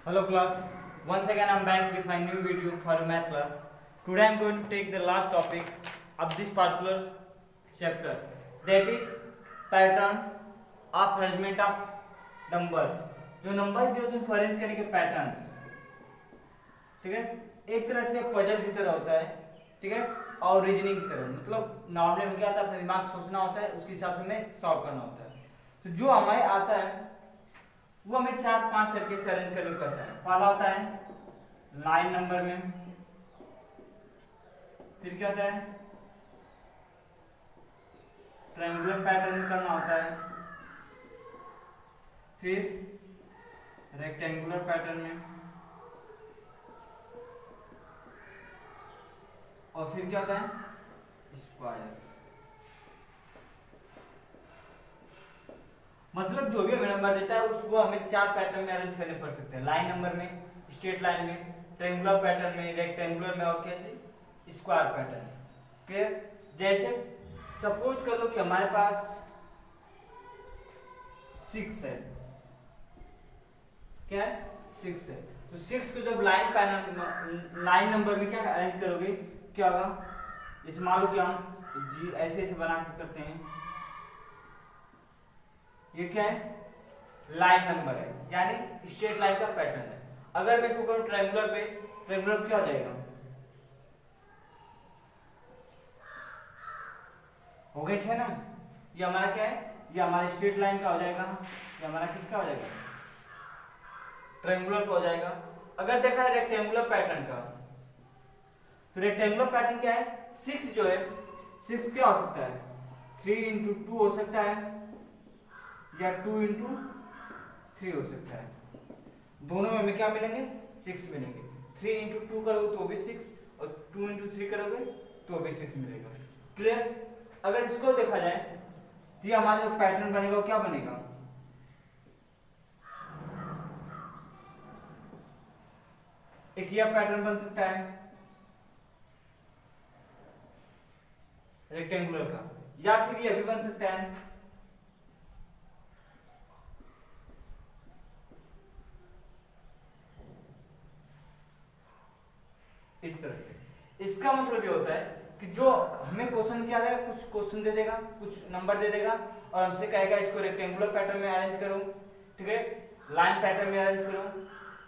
Hello class, once again I am back with my new video for a math class. Today I am going to take the last topic of this particular chapter, that is pattern of arrangement of numbers. जो numbers जो होते हैं उसको arrange करने के pattern, ठीक है, एक तरह से पजल की तरह होता है, ठीक है, और रीजनिंग की तरह, मतलब नॉर्मली में क्या आता है, अपने दिमाग सोचना होता है, उसके हिसाब से हमें सॉल्व करना होता है। तो जो हमारे आता है वो हमें 4-5 तरीके से अरेंज करके करता है। पहला होता है लाइन नंबर में, फिर क्या होता है ट्रायंगुलर पैटर्न में करना होता है, फिर रेक्टेंगुलर पैटर्न में, और फिर क्या होता है स्क्वायर। मतलब जो भी हमें नंबर देता है उसको हमें 4 पैटर्न में अरेंज करने पड़ सकते हैं। लाइन नंबर में, स्ट्रेट लाइन में, ट्रायंगुलर पैटर्न में, रेक्टेंगुलर में, और कैसे स्क्वायर पैटर्न। क्लियर? जैसे सपोज कर लो कि हमारे पास 6 है, क्या है 6 है, तो 6 को जब लाइन नंबर में क्या अरेंज करोगे, क्या होगा, इस मान लो कि हम जी ऐसे ऐसे बना के करते हैं, ये क्या है लाइन नंबर है, यानी स्ट्रेट लाइन का पैटर्न है। अगर मैं इसको करूं ट्रायंगुलर पे, ट्रायंगुलर क्या हो जाएगा, हो गए 6 ना, ये हमारा क्या है, ये हमारा स्ट्रेट लाइन का हो जाएगा, ये हमारा किसका हो जाएगा ट्रायंगुलर का हो जाएगा। अगर देखा है रेक्टेंगुलर पैटर्न का, तो रेक्टेंगुलर पैटर्न क्या है, 6 जो है 6 क्या हो सकता है 3 × 2 हो सकता है, या 2 × 3 हो सकता है। दोनों में हमें क्या मिलेंगे 6 मिलेंगे। 3 × 2 करोगे तो भी 6, और 2 × 3 करोगे तो भी 6 मिलेगा। क्लियर? अगर इसको देखा जाए तो ये हमारा जो पैटर्न बनेगा वो क्या बनेगा, एक यह पैटर्न बन सकता है रेक्टेंगुलर का, या फिर ये भी बन सकता है इस तरह से। इसका मतलब ये होता है कि जो हमें क्वेश्चन क्या देगा, कुछ क्वेश्चन दे देगा, कुछ नंबर दे देगा, और हमसे कहेगा इसको रेक्टेंगुलर पैटर्न में अरेंज करो, ठीक है, लाइन पैटर्न में अरेंज करो,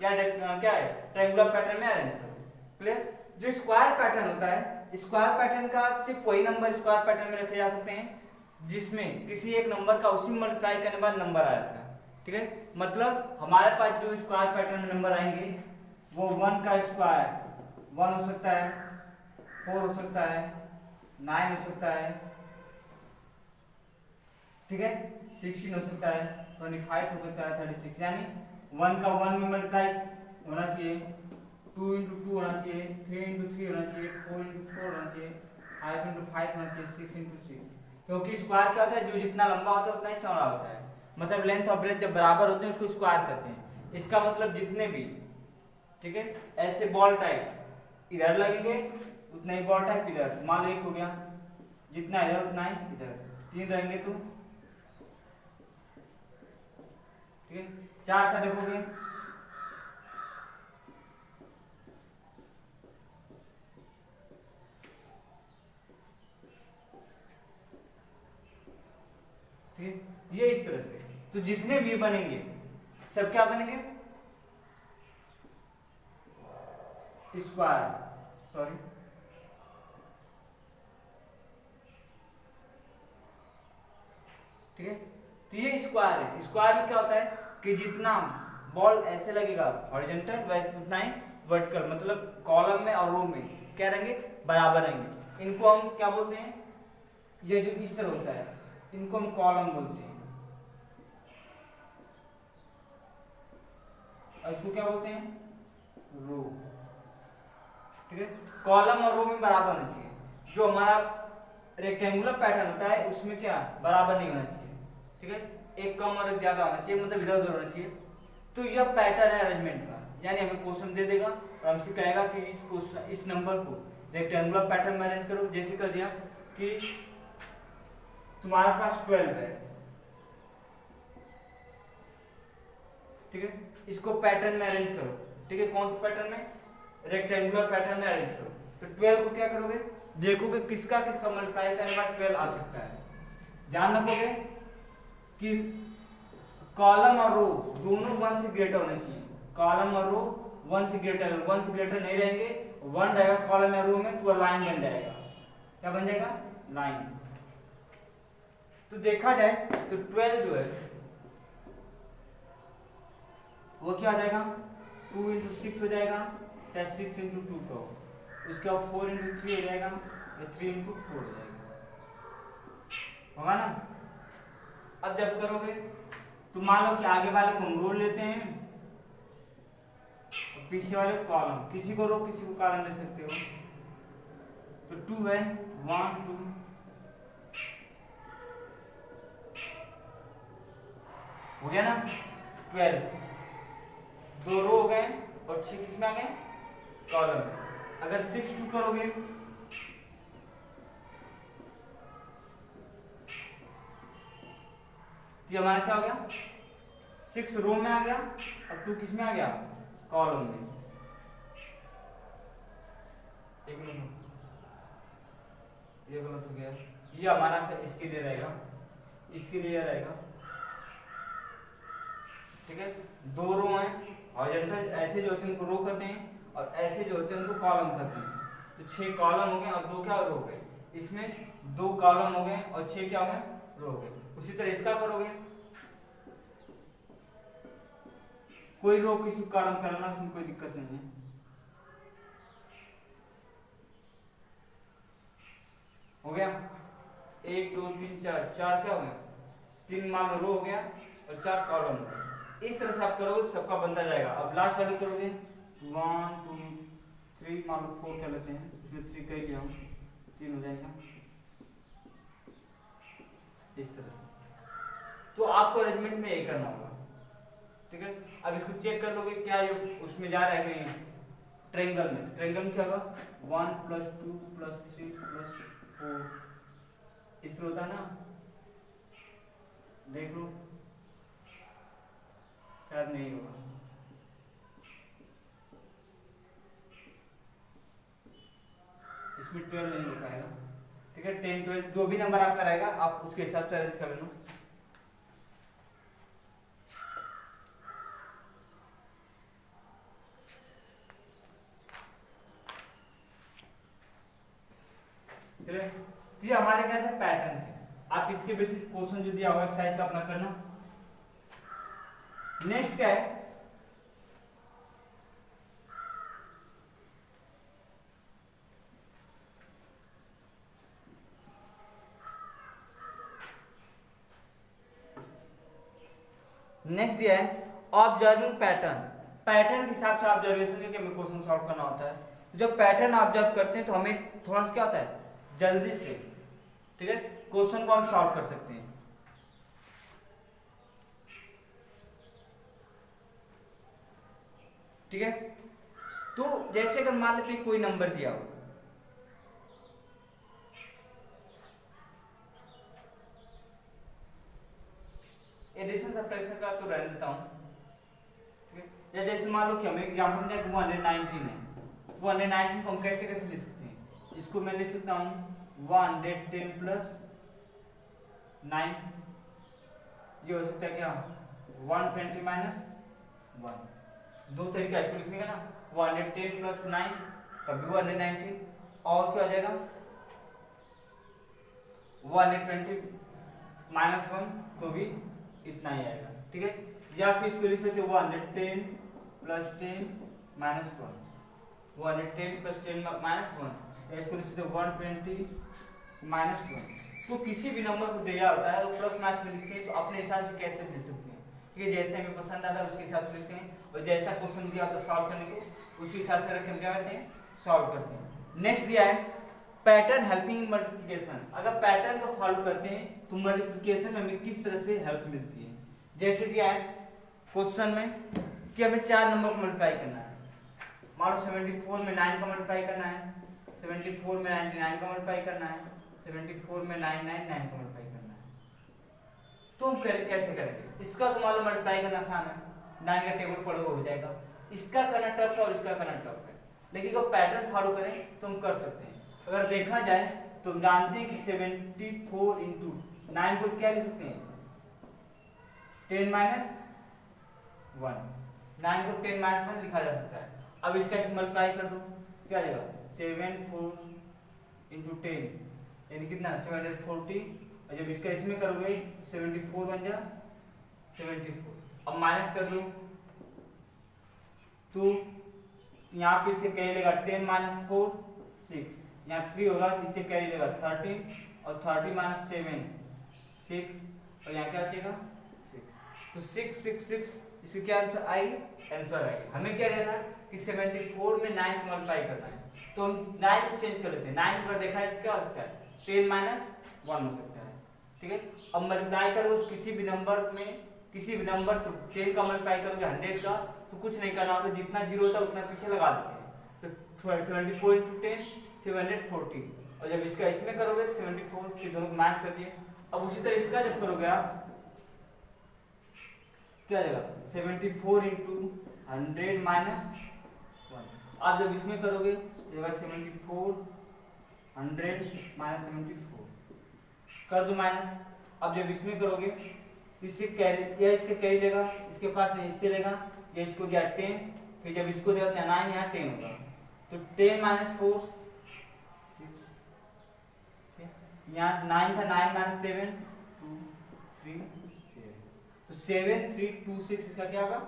या क्या है ट्रायंगुलर पैटर्न में अरेंज करो। क्लियर? जो स्क्वायर पैटर्न होता है, स्क्वायर पैटर्न का सिर्फ वही नंबर स्क्वायर पैटर्न में रखे जा सकते हैं जिसमें किसी एक नंबर का उसी मल्टीप्लाई करने के बाद नंबर आ जाता है, ठीक है। मतलब हमारे पास जो स्क्वायर पैटर्न में नंबर आएंगे वो 1 का स्क्वायर 1 हो सकता है, 4 हो सकता है, 9 हो सकता है, ठीक है, 16 हो सकता है, 25 हो सकता है, 36, यानी 1 का 1 में मल्टीप्लाई होना चाहिए, 2 × 2 होना चाहिए, 3 × 3 होना चाहिए, 4 × 4 होना चाहिए, 5 × 5 होना चाहिए, 6 × 6, क्योंकि स्क्वायर क्या होता है, जो जितना लंबा होता है उतना ही चौड़ा होता है। मतलब लेंथ और ब्रेथ जब बराबर होते हैं उसको स्क्वायर कहते हैं। इसका मतलब जितने भी, ठीक है, ऐसे बॉल टाइप इधर लगेंगे उतना ही बॉल टाइप इधर, मान लो 1 हो गया, जितना इधर उतना ही इधर, 3 रहेंगे तो, ठीक है, 4 का देखोगे ठीक है, ये इस तरह से। तो जितने भी बनेंगे सब क्या बनेंगे स्क्वायर, सॉरी ठीक है, तो ये स्क्वायर है। स्क्वायर में क्या होता है कि जितना बॉल ऐसे लगेगा हॉरिजॉन्टल उतना ही वर्टिकल, मतलब कॉलम में और रो में क्या रहेंगे बराबर रहेंगे। इनको हम क्या बोलते हैं, ये जो इस तरह होता है इनको हम कॉलम बोलते हैं, और इसको क्या बोलते हैं रो, ठीक है। कॉलम और रो में बराबर होना चाहिए। जो हमारा रेक्टेंगुलर पैटर्न होता है उसमें क्या बराबर नहीं होना चाहिए, ठीक है, एक कम और एक ज्यादा होना चाहिए, मतलब इधर उधर होना चाहिए। तो यह पैटर्न है अरेंजमेंट का, यानी हमें क्वेश्चन दे देगा और हमसे कहेगा कि इस नंबर को रेक्टेंगुलर पैटर्न में अरेंज करो। जैसे कर दिया कि तुम्हारे पास 12 है, ठीक है, इसको पैटर्न में अरेंज करो, ठीक है, कौन से पैटर्न में, रेक्टेंगुलर पैटर्न में अरेंज करो। तो 12 को क्या करोगे, देखोगे किसका किसका मल्टीप्लाई करने के बाद 12 आ सकता है। ध्यान रखोगे कि कॉलम और रो दोनों 1 से ग्रेटर होने चाहिए, कॉलम और रो 1 से ग्रेटर, 1 से ग्रेटर नहीं रहेंगे, 1 रहेगा कॉलम या रो में तो लाइन बन जाएगा। क्या बन जाएगा, लाइन। तो देखा जाए तो 12 जो है वो क्या हो जाएगा, 2 इंटू 6 हो जाएगा, चाहे 6 इंटू 2 का हो, उसके बाद 4 इंटू 3 हो जाएगा, या 3 इंटू 4 हो जाएगा, होगा ना। अब जब करोगे तो मान लो कि आगे वाले को हम रो लेते हैं और पीछे वाले कॉलम, किसी को रो किसी को कॉलम ले सकते हो। तो 2 है, 1 2 हो गया ना, 12 2 रो हो गए और 6 किसमें आ गए, कॉलम में। अगर 6 2 करोगे तो हमारा क्या हो गया, 6 रो में आ गया और 2 किस में आ गया, कॉलम में। एक मिनट, ये गलत हो गया, ये हमारा से इसके लिए रहेगा, इसके लिए रहेगा, ठीक है। 2 रो हैं हॉरिजॉन्टल, ऐसे जो होते हैं उनको रो करते हैं और ऐसे जो होते हैं उनको कॉलम करते हैं। तो 6 कॉलम हो गए और 2 क्या रो हो गए, इसमें 2 कॉलम हो गए और 6 क्या हो गए, रो हो गए। उसी तरह इसका करोगे, कोई रो किसी कॉलम करना, उसमें कोई दिक्कत नहीं है। हो गया, 1 2 3 4, 4 क्या हो गया, 3 मान लो रो हो गया और 4 कॉलम हो गया। इस तरह से आप करोगे तो सबका बनता जाएगा। अब लास्ट वाले करोगे 1 2 3, मान लो 4 कर लेते हैं, इसमें 3 कर लिया हूँ, 3 हो जाएगा इस तरह से। तो आपको अरेंजमेंट में यही करना होगा, ठीक है। अब इसको चेक कर लोगे क्या ये उसमें जा रहा है कहीं, ट्रायंगल में, ट्रायंगल में क्या होगा, 1 + 2 + 3 + 4 इस तरह होता है ना, देख लो, शायद नहीं होगा, इसमें 12 नहीं हो पाएगा, ठीक है। 10 12 जो भी नंबर आपका रहेगा आप उसके हिसाब से अरेंज कर लेना। ये हमारे क्या था, पैटर्न है। आप इसके बेसिस क्वेश्चन जो दिया हुआ एक्सरसाइज का अपना करना। नेक्स्ट क्या है, नेक्स्ट दिया है ऑब्जर्विंग पैटर्न। पैटर्न के हिसाब से ऑब्जर्वेशन करके हमें क्वेश्चन सॉल्व करना होता है। जब पैटर्न ऑब्जर्व करते हैं तो हमें थोड़ा सा क्या होता है, जल्दी से, ठीक है, क्वेश्चन को हम सॉल्व कर सकते हैं। ठीक है, तो जैसे अगर मान लेते हैं कोई नंबर दिया हो, एडिशन सब्ट्रैक्शन का तो रहने देता हूं, ठीक है। या जैसे मान लो कि हमें एग्जांपल में 119 है, 119 को हम कैसे कैसे लिख सकते हैं, इसको मैं लिख सकता हूं 110 + 9, ये हो सकता है क्या 120 - 1। दो तरीका इसको लिखने का ना, 110 + 9 कभी 119, और क्या हो जाएगा 120 - 1 तो भी इतना ही आएगा, ठीक है। या फिर इसको लिख सकते 110 + 10 - 1, 110 + 10 - 1, या इसको लिख सकते 120 - 1। तो किसी भी नंबर को दिया होता है तो प्लस माइनस में लिखते हैं, तो अपने हिसाब से कैसे लिख सकते हैं, ठीक है। जैसे हमें पसंद आता है उसके हिसाब से लिखते हैं, और जैसा क्वेश्चन दिया होता है सॉल्व करने को उसी हिसाब से रख के क्या करते हैं, सॉल्व करते हैं। नेक्स्ट दिया है पैटर्न हेल्पिंग मल्टीप्लिकेशन। अगर पैटर्न को फॉलो करते हैं तो मल्टीप्लिकेशन में हमें किस तरह से हेल्प मिलती है। जैसे दिया है क्वेश्चन में कि हमें 4 नंबर को मल्टीप्लाई करना है, मान लो 74 में 9 का मल्टीप्लाई करना है, 74 में 99 का मल्टीप्लाई करना है, 74 में 999 का मल्टीप्लाई करना है। तो हम कैसे करेंगे, इसका तो मान लो मल्टीप्लाई करना आसान है, 9 का टेबल पढ़ोगे हो जाएगा। इसका करना टफ है और इसका करना टफ है, लेकिन अगर पैटर्न फॉलो करें तो हम कर सकते हैं। अगर देखा जाए तो हम जानते हैं कि 74 इंटू 9 को क्या लिख सकते हैं 10 माइनस 1, 9 को 10 माइनस 1 लिखा जा सकता है। अब इसका मल्टीप्लाई कर दो, क्या आ जाएगा 74 इंटू 10 यानी कितना 740, और जब इसका इसमें करोगे 74 बन जा 74। अब माइनस कर दो तो यहाँ पे इससे क्या लेगा 10 माइनस 4 6, यहाँ 3 होगा, इससे क्या लेगा 13 और 30 माइनस 7 6, और यहाँ क्या बचेगा 6। तो 6 6 6 इसकी क्या आंसर आई, आंसर आई। हमें क्या दिया था कि 74 में 9 को मल्टीप्लाई करना है, तो हम 9 को चेंज कर लेते हैं। 9 पर देखा है तो क्या हो सकता है 10 माइनस 1 हो सकता है, ठीक है। अब मल्टीप्लाई करोगे किसी भी नंबर में, किसी भी नंबर से 10 का मल्टीप्लाई करोगे 100 का, तो कुछ नहीं करना होता, जितना जीरो होता है उतना पीछे लगा देते हैं। तो 74 इंटू 10 740, और जब इसका इसमें करोगे 74, फिर दोनों को मैच कर दिए। अब उसी तरह इसका जब करोगे आप क्या जाएगा 74 इंटू 100 माइनस 1। आप जब इसमें करोगे जाएगा 74 100 माइनस 74 कर दो माइनस। अब जब इसमें करोगे तो इससे कैरी या इससे कैरी लेगा, इसके पास नहीं इससे लेगा, या इसको दिया 10, फिर जब इसको दिया 9 यहाँ 10 होगा, तो 10 माइनस 4 6, यहाँ 9 था 9 माइनस 7 2 3 7, तो 7 3 2 6 इसका क्या होगा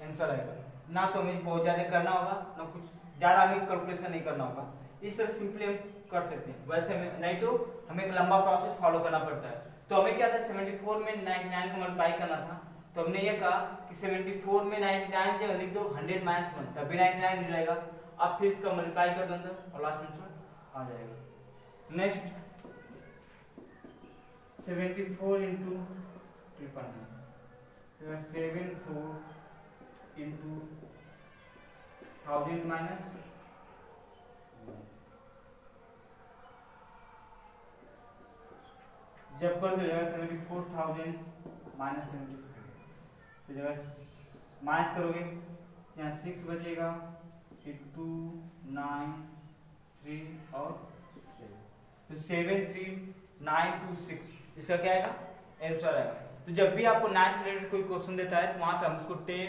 आंसर आएगा। ना तो हमें बहुत ज्यादा करना होगा, ना कुछ ज्यादा हमें कैलकुलेशन नहीं करना होगा, इस तरह सिंपली हम कर सकते हैं। वैसे में नहीं तो हमें एक लंबा प्रोसेस फॉलो करना पड़ता है। तो हमें क्या था 74 में 99 को मल्टीप्लाई करना था, तो हमने ये कहा कि 74 में 99 जगह लिख दो 100 माइनस 1, तभी 99 मिल जाएगा। अब फिर इसका मल्टीप्लाई कर दो अंदर और लास्ट आंसर आ जाएगा। नेक्स्ट 74 इंटू 74 इंटू 1000 माइनस जब कर दो जाएगा 74,000 माइनस 74, तो जगह माइनस करोगे यहाँ 6 बचेगा, फिर 2 9 3 और 7, तो 7 3 9 2 6 इसका क्या आएगा आंसर आएगा। तो जब भी आपको 9 से रिलेटेड कोई क्वेश्चन देता है तो वहां पे हम उसको 10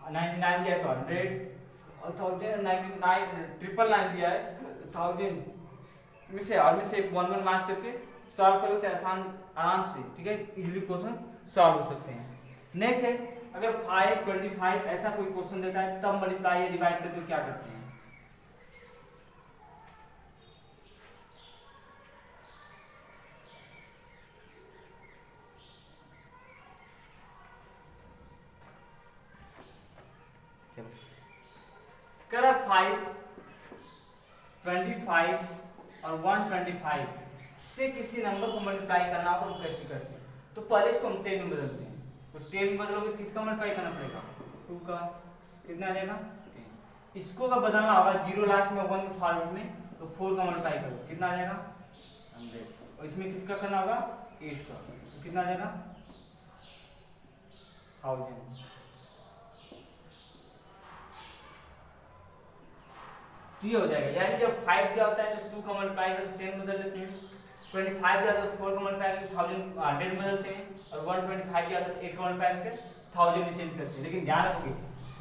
99 दिया है तो 100 और 1000 99 999 दिया है तो 1000 में से और में से 1 1 मार्क्स करके सॉल्व करो तो आसान आराम से, ठीक है, इजीली क्वेश्चन सॉल्व हो सकते हैं। नेक्स्ट है अगर 5 25 ऐसा कोई क्वेश्चन देता है तब मल्टीप्लाई या डिवाइड करके क्या करते हैं। करा 5 25 और 125 से किसी नंबर को मल्टीप्लाई करना हो तो कैसे करते हैं। तो पहले इसको हम 10 में बदलते हैं, तो 10 में बदलोगे तो किसका मल्टीप्लाई करना पड़ेगा 2 का, कितना आ जाएगा 10। इसको का बदलना होगा 0 लास्ट में 1 फॉर्मेट में, तो 4 का मल्टीप्लाई करो कितना आ जाएगा 100, और इसमें किसका करना होगा 8 का, तो कितना आ जाएगा 1000। ये हो जाएगा, यानी जब 5 दिया होता है तो 2 का मल्टीप्लाई करके 10 बदल लेते हैं, 25 दिया तो 4 का मल्टीप्लाई करके 1000 बदलते हैं, और 125 दिया तो 8 का मल्टीप्लाई करके 1000 में चेंज करते हैं। लेकिन ध्यान रखोगे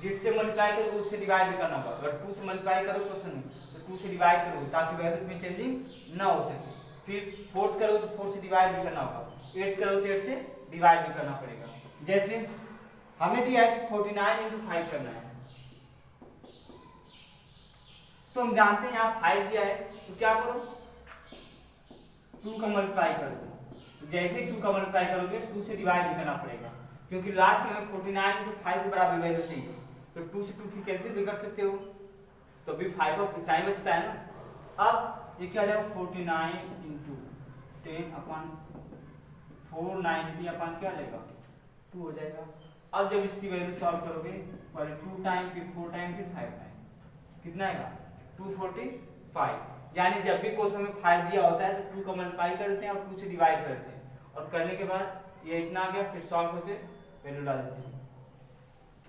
जिससे मल्टीप्लाई करोगे उससे डिवाइड भी करना होगा। अगर 2 से मल्टीप्लाई करोगे क्वेश्चन में तो 2 से डिवाइड करोगे ताकि वैल्यू में चेंजिंग ना हो सके। फिर 4 करोगे तो 4 से डिवाइड भी करना होगा, 8 करोगे तो 8 से डिवाइड भी करना पड़ेगा। जैसे हमें दिया है कि 49 इंटू 5 करना है, तो हम जानते हैं यहाँ 5 दिया है तो क्या करो 2 का मल्टीप्लाई करो। जैसे ही 2 का मल्टीप्लाई करोगे 2 से डिवाइड भी करना पड़ेगा, क्योंकि लास्ट में 49 इंटू 5 के बराबर वैल्यू चाहिए, तो 2 से 2 फिर कैंसिल भी कर सकते हो, तो अभी 5 का टाइम बचता है ना। अब ये क्या आ जाएगा 49 इंटू 10 अपन 490 अपन क्या आ जाएगा 2 हो जाएगा। अब जब इसकी वैल्यू सॉल्व करोगे पहले 2 टाइम फिर 4 टाइम फिर 5 टाइम, कितना आएगा 245। यानी जब भी क्वेश्चन में 5 दिया होता है तो 2 का मल्टीप्लाई करते हैं और 2 से डिवाइड करते हैं, और करने के बाद ये इतना आ गया, फिर सॉल्व करके वैल्यू डाल देते हैं।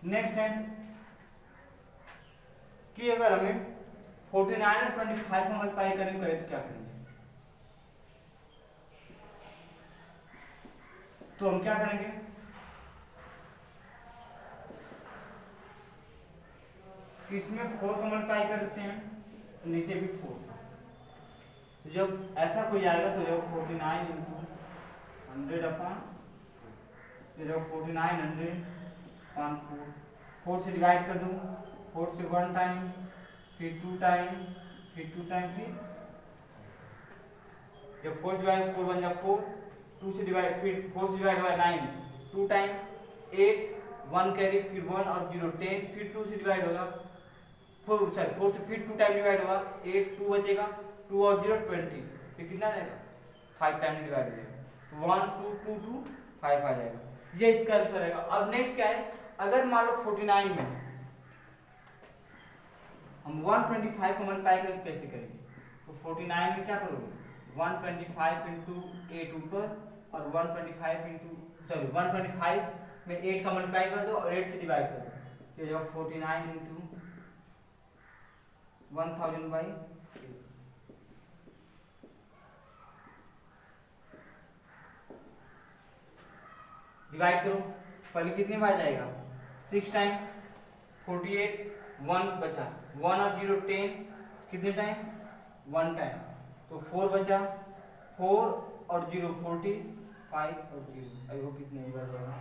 नेक्स्ट है कि अगर हमें 49 और 25 को मल्टीप्लाई करेंगे तो क्या करेंगे, तो हम क्या करेंगे, इसमें 4 को मल्टीप्लाई करते हैं तो नीचे भी 4, जब ऐसा कोई आएगा तो जब 49 इंटू 100 अपॉन, जब 49 100 अपॉन 4 से डिवाइड कर दूं, 4 से 1 टाइम, फिर 2 टाइम, फिर 2 टाइम, फिर जब 4 डिवाइड 4 बन जाए 4, 2 से डिवाइड, फिर 4 से डिवाइड हुआ 9, 2 टाइम, 8 1 कैरी, फिर 1 और 0 10, फिर 2 से डिवाइड होगा 4 से फिर 2 टाइम डिवाइड होगा 8, 2 बचेगा, 2 और 0 20, फिर कितना जाएगा 5 टाइम डिवाइड हो जाएगा, 1 2 2 2 5 आ जाएगा, ये इसका आंसर रहेगा। अब नेक्स्ट क्या है, अगर मान लो 49 में हम 125 को मल्टीप्लाई करके कैसे करेंगे, तो 49 में क्या करोगे, 125 इंटू 8 ऊपर और 125 में 8 का मल्टीप्लाई कर दो और 8 से डिवाइड कर दो, ये जो 49 इंटू 1000 बाई डिवाइड करो, पहले कितने बार जाएगा 6 टाइम, 48 1 बचा, 1 और 0 10, कितने टाइम 1 टाइम, तो 4 बचा, 4 और 0 40, 5 और 0, आई वो कितने बार जाएगा,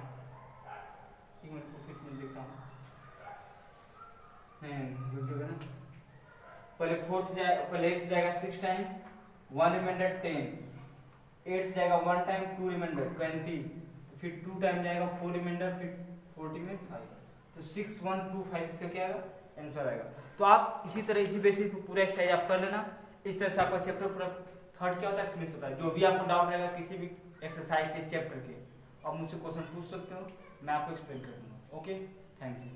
एक मिनट को कितने देखता हूँ, रुक जाएगा ना, पहले 4 से जाएगा, पहले 8 से जाएगा 6 टाइम, 1 रिमाइंडर 10, 8 से जाएगा 1 टाइम, 2 रिमाइंडर 20, फिर 2 टाइम जाएगा 4 रिमाइंडर, फिर 40 में 5, तो 6 1 2 5 इसका क्या आएगा आंसर आएगा। तो आप इसी तरह इसी बेसिस पे पूरा एक्सरसाइज आप कर लेना, इस तरह से आपका चैप्टर पूरा थर्ड क्या होता है फिनिश होता है। जो भी आपको डाउट रहेगा किसी भी एक्सरसाइज से इस चैप्टर के, आप मुझसे क्वेश्चन पूछ सकते हो, मैं आपको एक्सप्लेन कर दूंगा। Okay, thank you.